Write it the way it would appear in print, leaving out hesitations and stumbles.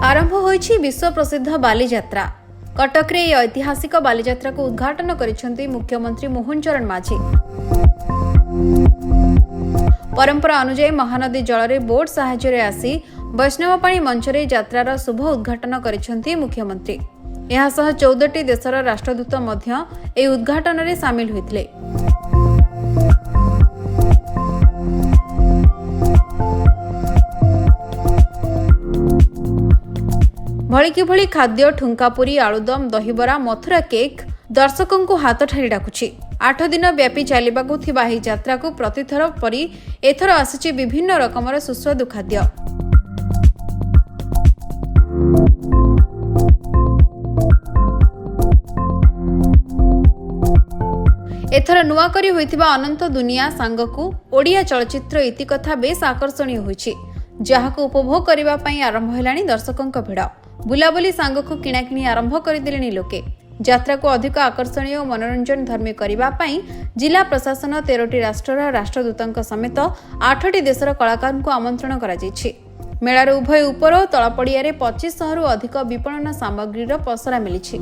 आरंभ होईछि विश्व प्रसिद्ध बालीजात्रा। कटक रे ऐतिहासिक बालीजात्रा को उद्घाटन करिसेंती मुख्यमंत्री मोहन चरण माझी। परंपरा अनुसार महानदी जल रे बोट साहाय्य आसी वैष्णवपाणी मंच रे यात्रार शुभ उद्घाटन करिसेंती मुख्यमंत्री। यह सह 14टी देशर राष्ट्रदूत मध्य ए उद्घाटन रे शामिल होइथिले। भलिकी भली खाद्य ठुंकापुरी आलुदम दहीबरा मथुरा केक दर्शकों को हाथ ठारी डाकुछि। 8 दिन व्यापी चलिबाकु थिबा एही यात्रा को प्रतिथर परी एथर आसिछि विभिन्न रकमर सुस्वादु खाद्य। एथर नुआ करी होइथिबा अनंत दुनिया सांगकु ओडिया चलचित्र इतिकथा बेस आकर्षणीय होइछि, जहाको उपभोग करिबा पई आरंभ हेलानी दर्शकों भिड़। बुलाबुली सांगकु किणाकिणी आरंभ करदेलेनी लोके। यात्रा को अधिक आकर्षणीय और मनोरंजन धर्मी करबा पई जिला प्रशासन 13टी राष्ट्रर राष्ट्रदूतंक समेत 8टी देशर कलाकार को आमंत्रण करा जायछि। मेलार उभय उपर और तळ पड़िया 2500 अधिक विपणन सामग्रीर पसरा मिलिछि।